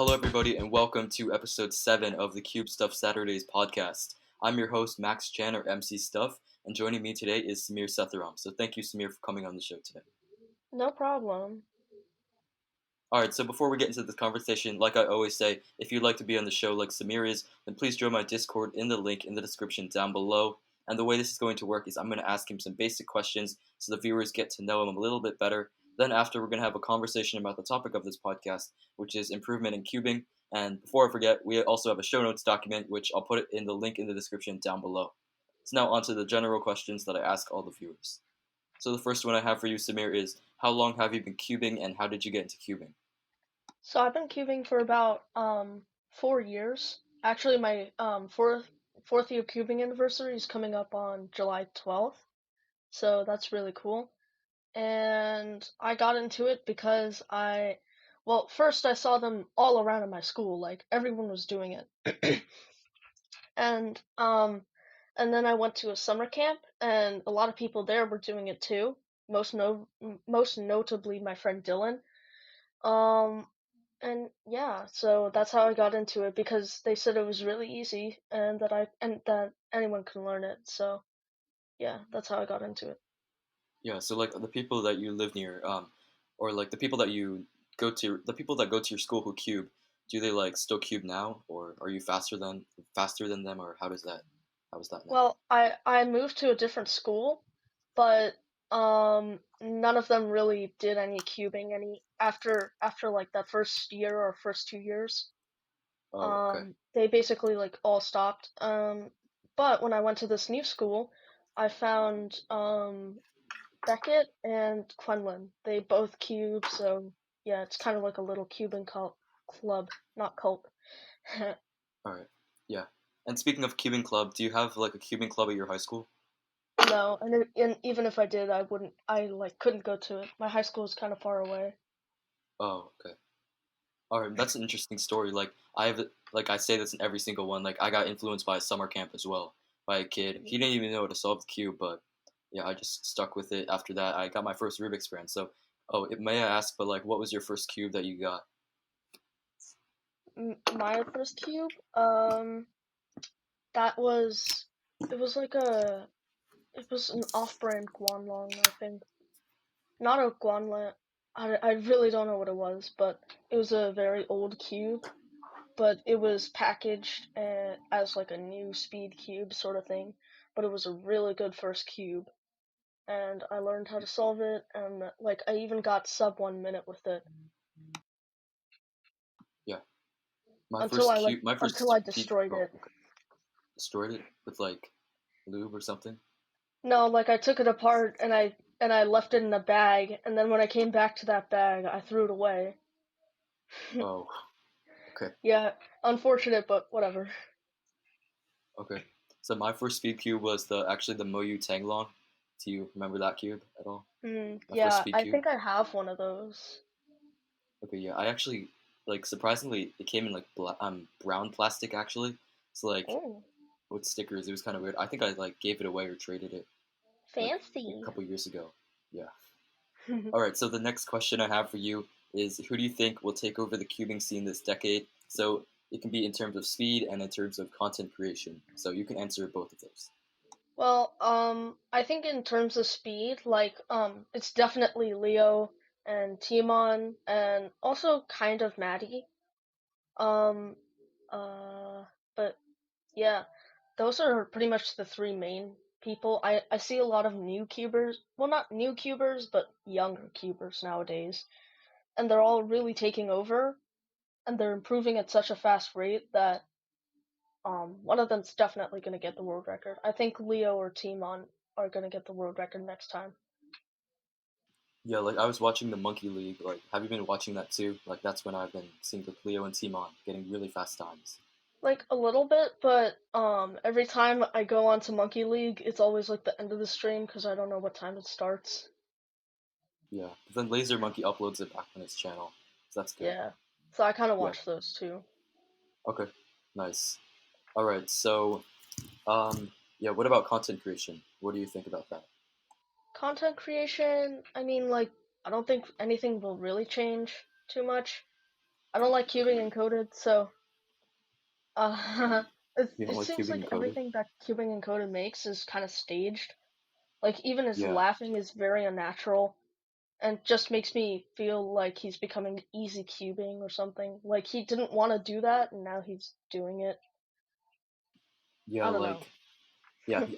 Hello, everybody, and welcome to episode 7 of the 5tuffz Saturdays podcast. I'm your host, Max Chan, or MC Stuff, and joining me today is Samir Sethuram. So thank you, Samir, for coming on the show today. No problem. Alright, so before we get into this conversation, like I always say, if you'd like to be on the show like Samir is, then please join my Discord in the link in the description down below. And the way this is going to work is I'm going to ask him some basic questions so the viewers get to know him a little bit better. Then after, we're going to have a conversation about the topic of this podcast, which is improvement in cubing. And before I forget, we also have a show notes document, which I'll put it in the link in the description down below. So now on to the general questions that I ask all the viewers. So the first one I have for you, Samir, is how long have you been cubing and how did you get into cubing? So I've been cubing for about 4 years. Actually, my fourth year cubing anniversary is coming up on July 12th. So that's really cool. And I got into it because first I saw them all around in my school, like everyone was doing it. And then I went to a summer camp and a lot of people there were doing it too. Most notably my friend Dylan. Um And yeah, so that's how I got into it because they said it was really easy and that anyone can learn it. So yeah, that's how I got into it. Yeah, so like the people that you live near, or like the people that you the people that go to your school who cube, do they like still cube now, or are you faster than them, or how is that now? Well, I moved to a different school, but none of them really did any cubing any after like that first year or first 2 years. Oh, okay. They basically like all stopped. But when I went to this new school, I found Beckett and Quenlin. They both cube, so yeah, it's kind of like a little cubing club, not cult. All right. Yeah. And speaking of cubing club, do you have like a cubing club at your high school? No, and even if I did, I like couldn't go to it. My high school is kind of far away. Oh, okay. All right, that's an interesting story. Like I say this in every single one. Like I got influenced by a summer camp as well by a kid. He didn't even know how to solve the cube, but yeah, I just stuck with it. After that, I got my first Rubik's brand. So, may I ask, but like, what was your first cube that you got? My first cube, that was it was like it was an off-brand Guanlong, I think. Not a Guanlan. I really don't know what it was, but it was a very old cube. But it was packaged as like a new speed cube sort of thing. But it was a really good first cube, and I learned how to solve it, and like I even got sub 1 minute with it Yeah, my until first I speed. destroyed Oh, it. okay. Destroyed it with like lube or something. No, like I took it apart and I left it in a bag, and then when I came back to that bag, I threw it away. Oh, okay, Yeah, unfortunate, but whatever. okay. So my first speed cube was the Moyu Tanglong. Do you remember that cube at all? My first Yeah, speed I cube. think I have one of those. Okay, yeah, I actually like surprisingly it came in like brown plastic actually. So like Oh, with stickers, it was kind of weird. I think I like gave it away or traded it like a fancy. couple years ago. Yeah. All right. So the next question I have for you is, who do you think will take over the cubing scene this decade? So it can be in terms of speed and in terms of content creation. So you can answer both of those. Well, I think in terms of speed, like, it's definitely Leo and Timon, and also kind of Maddie. Um, uh, but yeah, those are pretty much the three main people. I see a lot of new cubers, well, not new cubers, but younger cubers nowadays, and they're all really taking over, and they're improving at such a fast rate that one of them's definitely gonna get the world record. I think Leo or Timon are gonna get the world record next time. Yeah, like I was watching the Monkey League. Like, have you been watching that too? Like that's when I've been seeing the Leo and Timon getting really fast times. Like a little bit, but every time I go onto Monkey League, it's always like the end of the stream because I don't know what time it starts. Yeah. But then Laser Monkey uploads it back on his channel, so that's good. Yeah, so I kind of Yeah. watch those too. Okay. Nice. All right. So, yeah. What about content creation? What do you think about that? Content creation, I mean, like, I don't think anything will really change too much. I don't like cubing encoded, so it You don't it like seems cubing like encoded? everything that cubing encoded makes is kind of staged. Like even his Yeah, laughing is very unnatural and just makes me feel like he's becoming easy cubing or something. Like he didn't want to do that and now he's doing it. yeah, I don't know.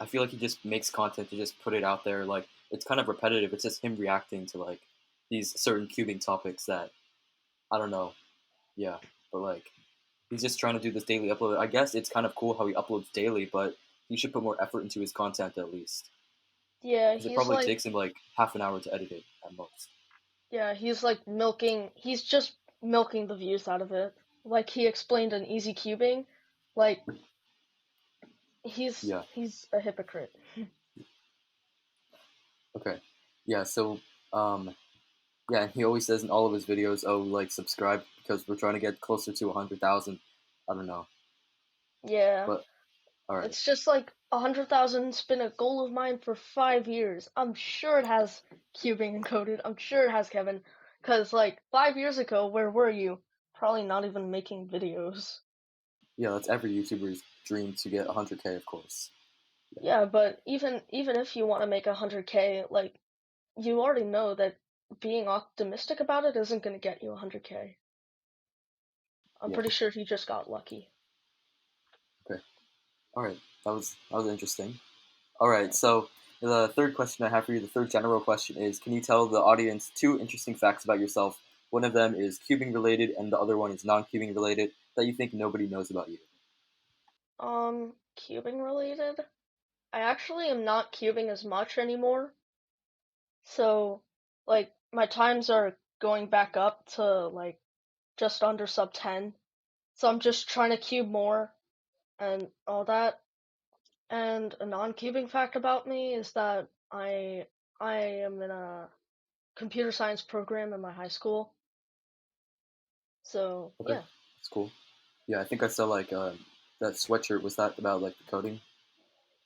I feel like he just makes content to just put it out there. Like it's kind of repetitive. It's just him reacting to like these certain cubing topics that I don't know. Yeah, but like he's just trying to do this daily upload. I guess it's kind of cool how he uploads daily, but he should put more effort into his content at least Yeah, because it he's probably like takes him like half an hour to edit it at most. he's like he's just milking the views out of it. Like he explained an easy cubing, like Yeah. he's a hypocrite. Okay. Yeah. So um, yeah, and he always says in all of his videos, "Oh, like subscribe because we're trying to get closer to 100,000." I don't know, Yeah, but all right. it's just like 100,000's been a goal of mine for 5 years. I'm sure it has cubing encoded. I'm sure it has Kevin, cause like 5 years ago, where were you? Probably not even making videos. Yeah, that's every YouTuber's dream to get 100K, of course. Yeah. Yeah, but even if you want to make 100K, like you already know that being optimistic about it isn't gonna get you 100K. I'm Yeah. pretty sure he just got lucky. Okay. All right. That was interesting. All right. Yeah. So the third question I have for you, the third general question is: can you tell the audience two interesting facts about yourself? One of them is cubing related, and the other one is non-cubing related that you think nobody knows about you. Cubing related? I actually am not cubing as much anymore. So, like, my times are going back up to, like, just under sub 10. So I'm just trying to cube more and all that. And a non-cubing fact about me is that I am in a computer science program in my high school. So, Okay, yeah. that's cool. Yeah, I think I saw like that sweatshirt. Was that about like the coding?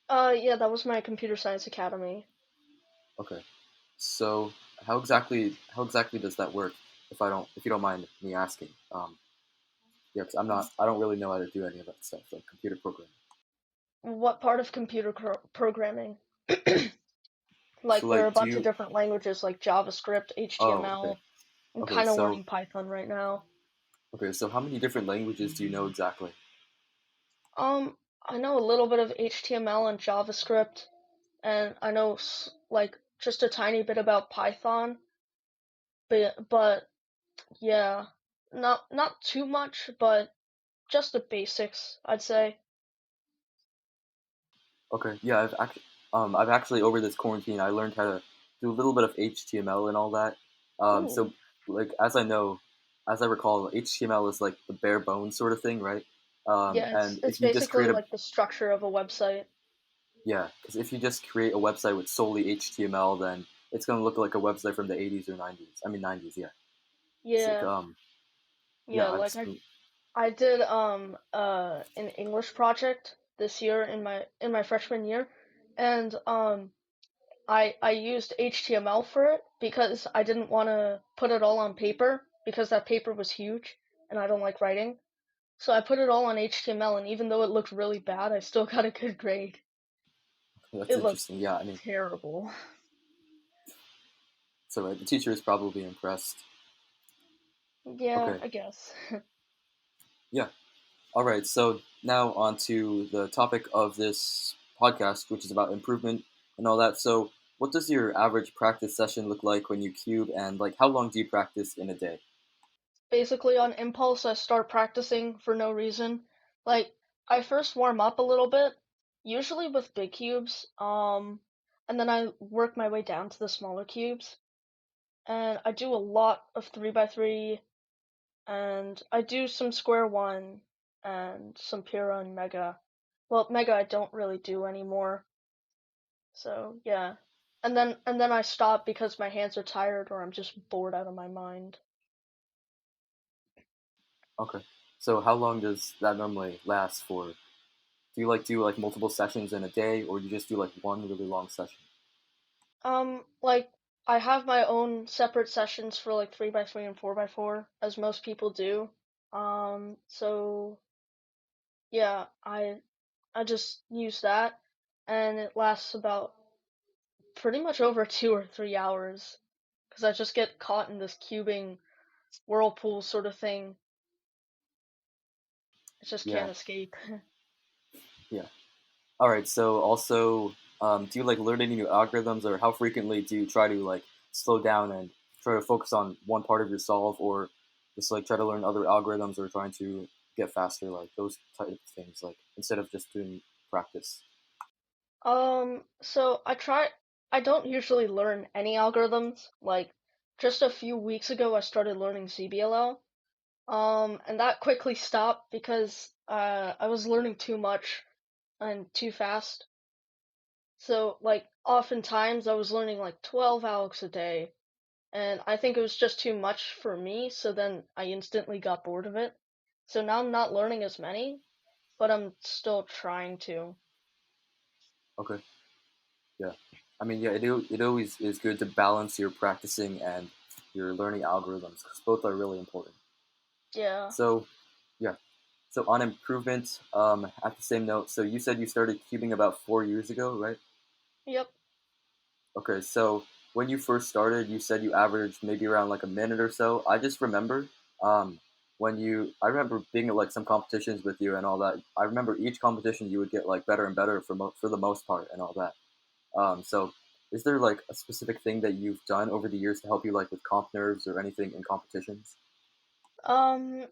Yeah, that was my computer science academy. Okay. So how exactly does that work? If you don't mind me asking. Yeah, because I don't really know how to do any of that stuff like computer programming. What part of computer programming? So Like, there are a like, do bunch of you? different languages like JavaScript, Oh, okay, HTML. I'm okay. kind of So learning Python right now. okay, so how many different languages do you know exactly? I know a little bit of HTML and JavaScript, and I know like just a tiny bit about Python, but yeah, not too much, but just the basics, I'd say. Okay, yeah, I've actually over this quarantine I learned how to do a little bit of HTML and all that. Ooh, So like as I recall, HTML is like the bare bones sort of thing, right? yeah, And it's if you just basically create a like the structure of a website. yeah, because if you just create a website with solely HTML, then it's gonna look like a website from the 80s or 90s. I mean 90s, yeah. It's like Yeah, yeah, yeah, I've like just I did an English project this year in my freshman year, and I used HTML for it because I didn't want to put it all on paper because that paper was huge and I don't like writing. So I put it all on HTML, and even though it looked really bad, I still got a good grade. that's It looked interesting. Yeah, I mean, terrible. so the teacher is probably impressed. Yeah, Okay, I guess. yeah. All right, so now on to the topic of this podcast, which is about improvement and all that. So, what does your average practice session look like when you cube, and like how long do you practice in a day? Basically, on impulse, I start practicing for no reason. Like, I first warm up a little bit, usually with big cubes, and then I work my way down to the smaller cubes. And I do a lot of 3 by 3, and I do some square one and some Pura and Mega. Well, Mega I don't really do anymore. So yeah. And then I stop because my hands are tired or I'm just bored out of my mind. Okay, so how long does that normally last for? Do you like do like multiple sessions in a day, or do you just do like one really long session? Like I have my own separate sessions for like 3x3 and 4x4, as most people do. So yeah, I just use that, and it lasts about pretty much over 2 or 3 hours, because I just get caught in this cubing whirlpool sort of thing. I just Yeah, can't escape. yeah. All right. So also, do you like learn any new algorithms, or how frequently do you try to like slow down and try to focus on one part of your solve, or just like try to learn other algorithms, or trying to get faster, like those type of things, like instead of just doing practice. So I don't usually learn any algorithms. Like, just a few weeks ago, I started learning ZBLL. And that quickly stopped because I was learning too much and too fast. So, like, oftentimes I was learning like 12 algs a day, and I think it was just too much for me, so then I instantly got bored of it. So now I'm not learning as many, but I'm still trying to. Okay. Yeah. I mean, yeah, it always is good to balance your practicing and your learning algorithms because both are really important. Yeah. So, yeah. So on improvement, at the same note, so you said you started cubing about 4 years ago, right? Yep. Okay, so when you first started, you said you averaged maybe around like a minute or so. I just remember um, I remember being at like some competitions with you and all that. I remember each competition you would get like better and better for the most part and all that. So is there like a specific thing that you've done over the years to help you like with comp nerves or anything in competitions? Um,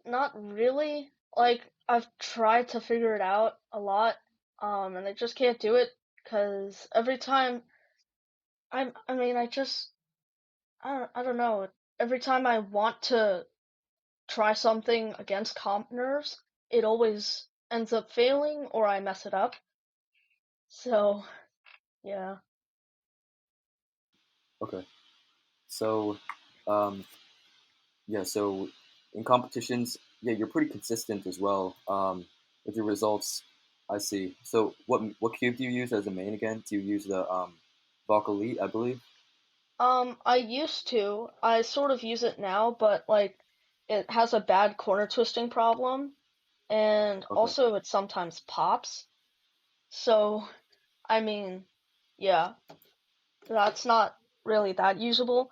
Not really. Like, I've tried to figure it out a lot, and I just can't do it because every time I mean, I don't know. Every time I want to try something against comp nerves, it always ends up failing or I mess it up. So, yeah. Okay, so um, yeah, so in competitions, yeah, you're pretty consistent as well with your results. I see. So what cube do you use as a main again? Do you use the Elite, I believe? I used to. I sort of use it now, but like it has a bad corner twisting problem, and Okay, also it sometimes pops. So, I mean, yeah, that's not really that usable,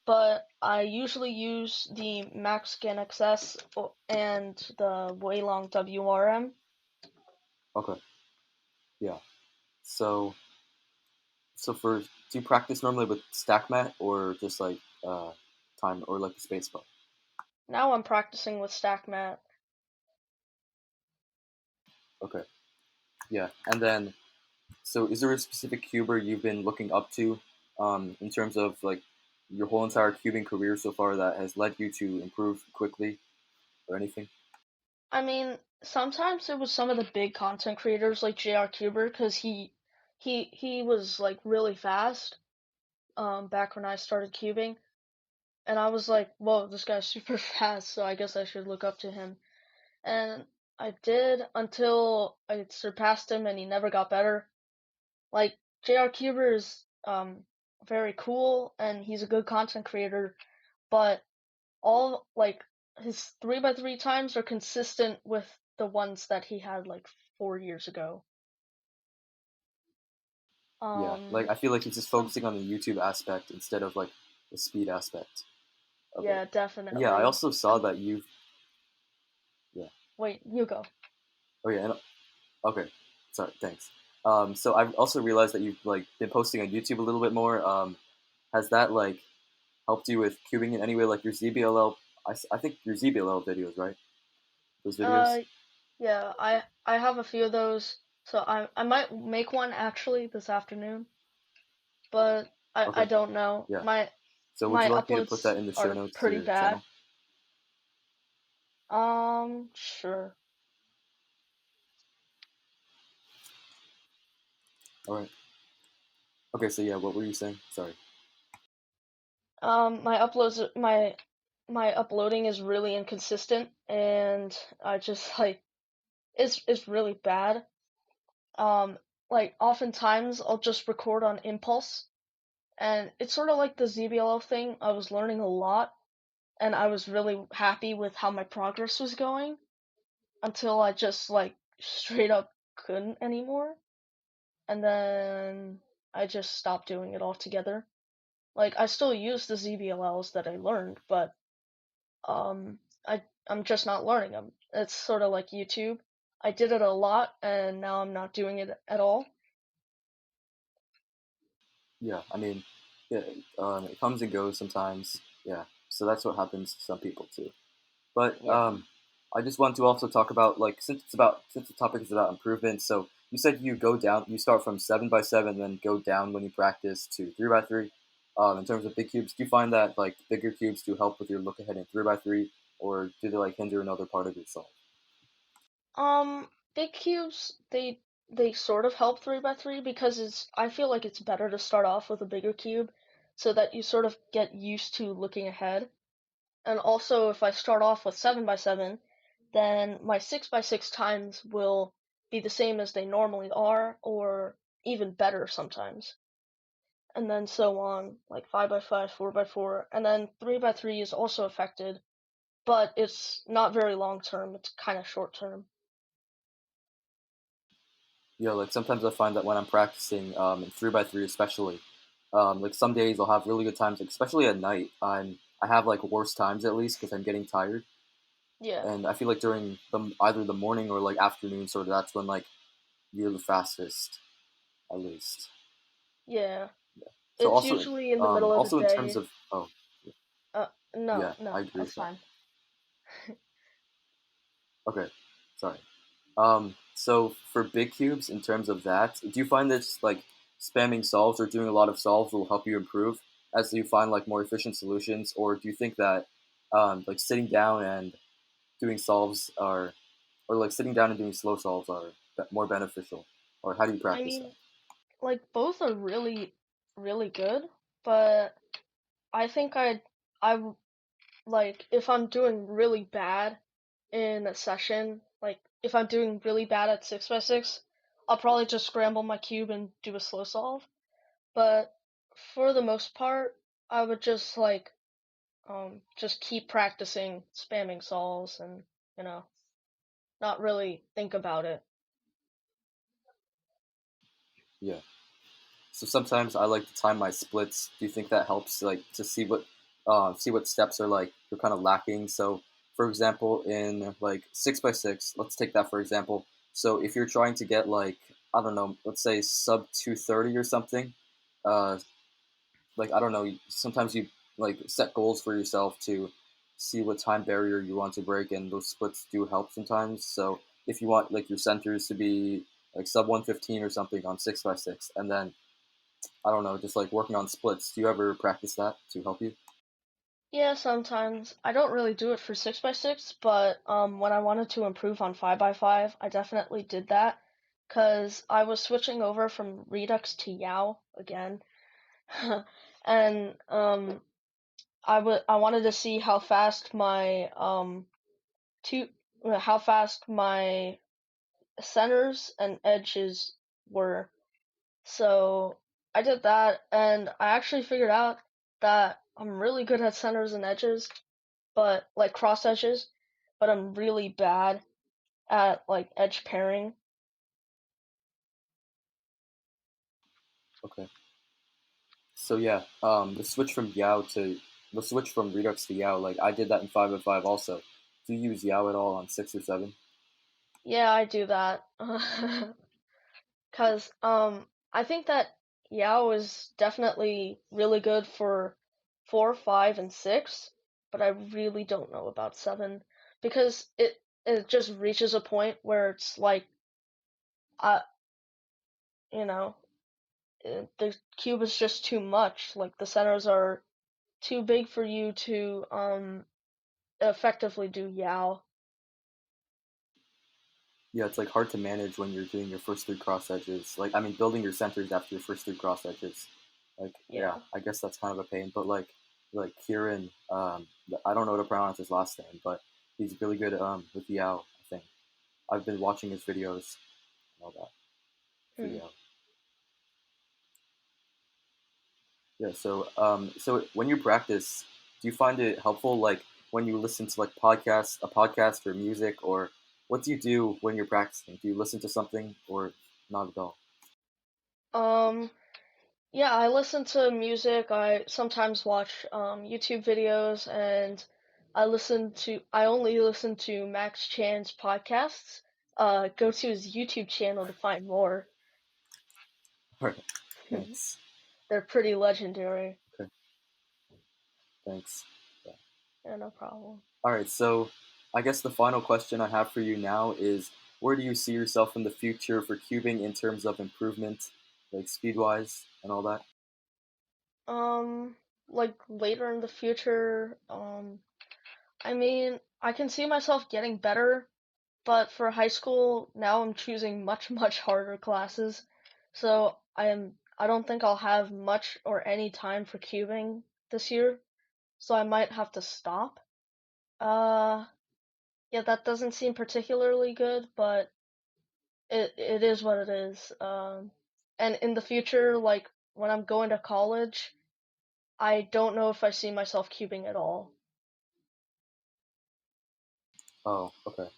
but I usually use the MaxScan XS and the Waylong WRM. okay, yeah. So do you practice normally with stack mat or just like time or like the space bar? Now I'm practicing with StackMat. Okay, yeah, and then so is there a specific cuber you've been looking up to in terms of like your whole entire cubing career so far that has led you to improve quickly or anything? I mean, sometimes it was some of the big content creators like JR Cuber, because he was like really fast back when I started cubing, and I was like, whoa, this guy's super fast, so I guess I should look up to him. And I did until I surpassed him and he never got better. Like, JR Cuber is very cool and he's a good content creator, but all like his 3x3 times are consistent with the ones that he had like 4 years ago. Yeah, like I feel like he's just Some focusing on the YouTube aspect instead of like the speed aspect of it. Yeah, And yeah, I definitely. also saw And that you've yeah. wait, you go. Oh yeah, and okay. Sorry, thanks. So I've also realized that you've like been posting on YouTube a little bit more. Has that like helped you with cubing in any way? Like your ZBLL, I think your ZBLL videos, right? Those videos. Uh, yeah, I have a few of those, so I might make one actually this afternoon, but I Okay, don't know. yeah. So would My you like me to put uploads that in the show are notes to pretty your bad. channel? Sure. All right. Okay, so yeah, what were you saying? Sorry. My uploading is really inconsistent, and I just like it's really bad. Um, like oftentimes I'll just record on impulse, And it's sort of like the ZBLL thing. I was learning a lot, and I was really happy with how my progress was going until I just like straight up couldn't anymore. And then I just stopped doing it altogether. Like I still use the ZBLLs that I learned, but um I'm just not learning them. It's sort of like YouTube. I did it a lot and now I'm not doing it at all. Yeah, I mean, yeah, it comes and goes sometimes. Yeah, so that's what happens to some people too. But Yeah. I just want to also talk about like since the topic is about improvement. So you said you go down, you start from 7x7, then go down when you practice to 3x3. In terms of big cubes, do you find that like bigger cubes do help with your look ahead in 3x3, or do they like hinder another part of your solve? Big cubes they sort of help 3x3 because it's I feel like it's better to start off with a bigger cube so that you sort of get used to looking ahead. And also if I start off with 7x7, then my 6x6 times will be the same as they normally are or even better sometimes. And then so on, like 5x5, 4x4, and then 3x3 is also affected, but it's not very long term, it's kind of short term. You know, like sometimes I find that when I'm practicing in 3x3 especially, like some days I'll have really good times, like, especially at night. I have like worse times at least because I'm getting tired, Yeah. and I feel like during either the morning or like afternoon, sort of that's when like you're the fastest at least. Yeah, So it's also, usually in the middle of the also in terms day. of No, yeah, I no, agree that's with that. fine. Okay, sorry. So for big cubes, in terms of that, do you find that like spamming solves or doing a lot of solves will help you improve as you find like more efficient solutions, or do you think that like sitting down and doing solves are, or like sitting down and doing slow solves are more beneficial, or how do you I practice that? mean, like both are really, really good, but I think like if I'm doing really bad in a session, like if I'm doing really bad at 6x6, I'll probably just scramble my cube and do a slow solve. But for the most part, I would just keep practicing spamming solves and, you know, not really think about it. Yeah. So sometimes I like to time my splits. Do you think that helps, like to see what steps are like you're kind of lacking? So, for example, in like 6x6, let's take that for example. So if you're trying to get like I don't know, let's say sub 230 or something, uh, like I don't know, sometimes you like set goals for yourself to see what time barrier you want to break, and those splits do help sometimes. So if you want like your centers to be like sub 115 or something on 6x6, and then I don't know, just like working on splits. Do you ever practice that to help you? Yeah, sometimes. I don't really do it for 6x6, but when I wanted to improve on 5x5, I definitely did that because I was switching over from Redux to Yao again. And I wanted to see two how fast my centers and edges were. So I did that, and I actually figured out that I'm really good at centers and edges, but like cross edges, but I'm really bad at like edge pairing. Okay. So yeah, the switch from Redux to Yao, like I did that in 505 also. Do you use Yao at all on 6 or 7? Yeah, I do that. 'Cause I think that Yao is definitely really good for 4, 5, and 6, but I really don't know about 7 because it just reaches a point where it's like uh you know the cube is just too much. Like the centers are too big for you to effectively do Yao. Yeah, it's like hard to manage when you're doing your first three cross edges. Like I mean, building your centers after your first three cross edges. Like yeah, Yeah. I guess that's kind of a pain. But like Kieran, I don't know how to pronounce his last name, but he's really good with Yao. I think I've been watching his videos and all that for Hmm. Yao. Yeah. So when you practice, do you find it helpful, like when you listen to like podcasts, a podcast or music, or what do you do when you're practicing? Do you listen to something or not at all? Um, yeah, I listen to music. I sometimes watch YouTube videos, and I only listen to Max Chan's podcasts. Go to his YouTube channel to find more. All right. Thanks. They're pretty legendary. Okay. Thanks. Yeah. Yeah, no problem. All right. So I guess the final question I have for you now is, where do you see yourself in the future for cubing in terms of improvement, like speed wise and all that? Um, like later in the future, I mean, I can see myself getting better, but for high school, now I'm choosing much, much harder classes. So I don't think I'll have much or any time for cubing this year, so I might have to stop. Uh, yeah, that doesn't seem particularly good, but it is what it is. And in the future, like when I'm going to college, I don't know if I see myself cubing at all. Oh, okay.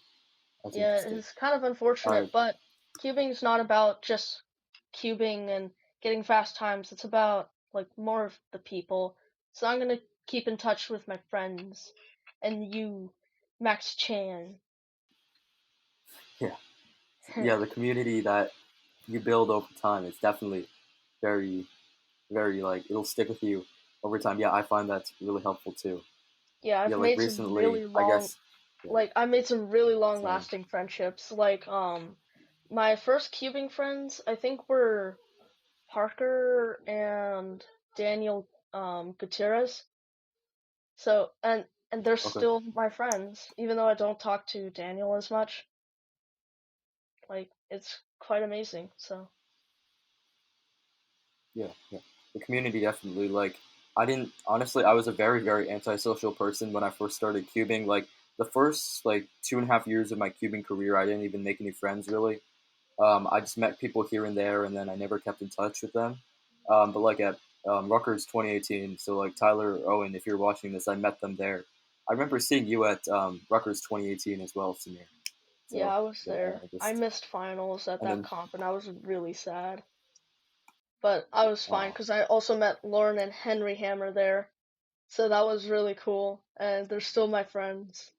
That's Yeah, interesting. it's kind of All unfortunate, right. but cubing is not about just cubing and getting fast times. It's about like more of the people. So I'm gonna keep in touch with my friends and you, Max Chan. Yeah. Yeah. The community that you build over time is definitely very, very like it'll stick with you over time. Yeah, I find that's really helpful too. Yeah, Yeah, I've like made some recently, really I long, guess. Yeah, like I made some really long same. lasting friendships. Like my first cubing friends, I think were Parker and Daniel Gutierrez. So and they're Okay. still my friends, even though I don't talk to Daniel as much. Like it's quite amazing. So Yeah, yeah. The community definitely like I didn't honestly I was a very, very antisocial person when I first started cubing. Like the first like 2.5 years of my cubing career, I didn't even make any friends really. I just met people here and there, and then I never kept in touch with them. But like at Rutgers 2018, so like Tyler Owen, if you're watching this, I met them there. I remember seeing you at Rutgers 2018 as well, Samir. yeah, So I was yeah, there. I I just missed finals at and that then comp, and I was really sad. But I was fine oh because I also met Lauren and Henry Hammer there. So that was really cool, and they're still my friends.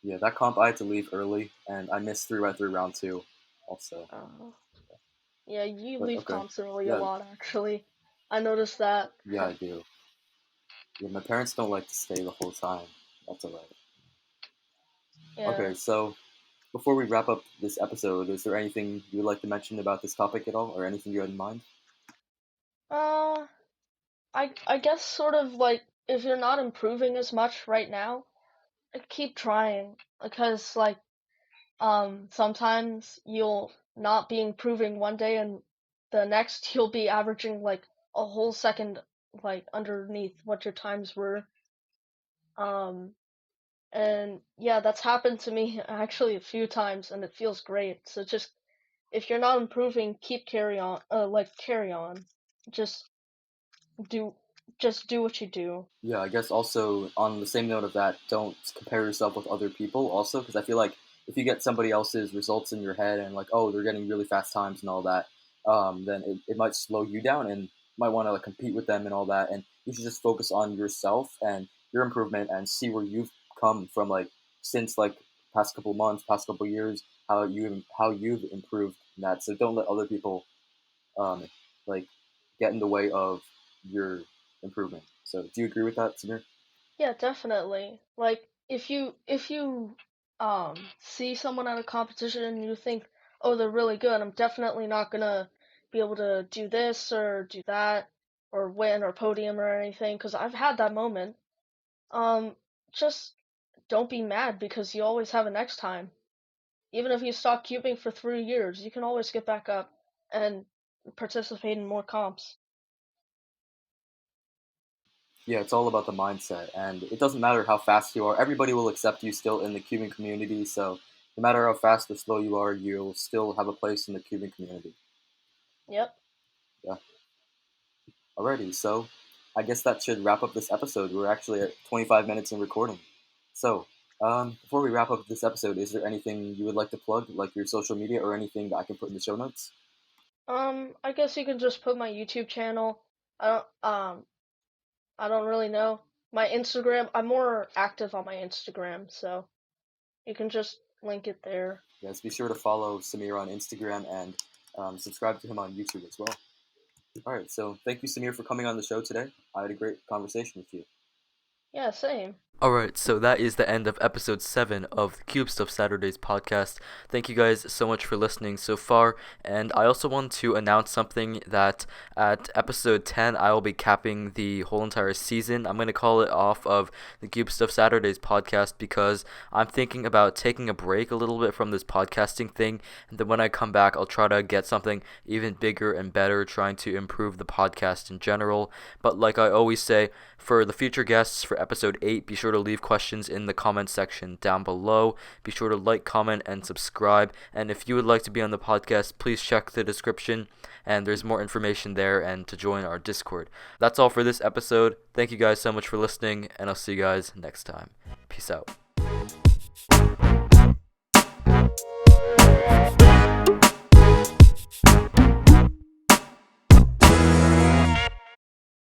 yeah, that comp I had to leave early, and I missed through right through round two, also. Uh, yeah, you But leave okay, constantly a yeah, lot, actually. I noticed that. yeah, I do. Yeah, my parents don't like to stay the whole time. That's alright. Yeah. Okay, so before we wrap up this episode, is there anything you would like to mention about this topic at all, or anything you had in mind? Uh, I guess sort of like if you're not improving as much right now, keep trying because like sometimes you'll not be improving one day and the next you'll be averaging like a whole second like underneath what your times were. Um and yeah, that's happened to me actually a few times and it feels great. So just if you're not improving, keep carry on. Just do just do what you do. Yeah, I guess also on the same note of that, don't compare yourself with other people also, because I feel like if you get somebody else's results in your head and like, oh, they're getting really fast times and all that, then it might slow you down and you might want to like compete with them and all that. And you should just focus on yourself and your improvement and see where you've come from, like since like past couple months, past couple years, how you've improved in that. So don't let other people um, like get in the way of your improvement. So, do you agree with that, Samir? Yeah, definitely. Like if you see someone at a competition and you think, "Oh, they're really good. I'm definitely not gonna be able to do this or do that or win or podium or anything," because I've had that moment. Um, just don't be mad because you always have a next time. Even if you stop cubing for 3 years, you can always get back up and participate in more comps. Yeah, it's all about the mindset, and it doesn't matter how fast you are. Everybody will accept you still in the cubing community. So, no matter how fast or slow you are, you'll still have a place in the cubing community. Yep. Yeah. Alrighty, so I guess that should wrap up this episode. We're actually at 25 minutes in recording. So, before we wrap up this episode, is there anything you would like to plug, like your social media or anything that I can put in the show notes? I guess you can just put my YouTube channel. I don't I don't really know. My Instagram, I'm more active on my Instagram, so you can just link it there. Yes, be sure to follow Samir on Instagram and subscribe to him on YouTube as well. Alright, so thank you, Samir, for coming on the show today. I had a great conversation with you. Yeah, same. Alright, so that is the end of episode 7 of the Cube Stuff Saturdays podcast. Thank you guys so much for listening so far, and I also want to announce something that at episode 10 I will be capping the whole entire season. I'm going to call it off of the Cube Stuff Saturdays podcast because I'm thinking about taking a break a little bit from this podcasting thing, and then when I come back I'll try to get something even bigger and better, trying to improve the podcast in general. But like I always say, for the future guests for episode 8, be sure to leave questions in the comment section down below. Be sure to like, comment, and subscribe. And if you would like to be on the podcast, please check the description, and there's more information there and to join our Discord. That's all for this episode. Thank you guys so much for listening, and I'll see you guys next time. Peace out.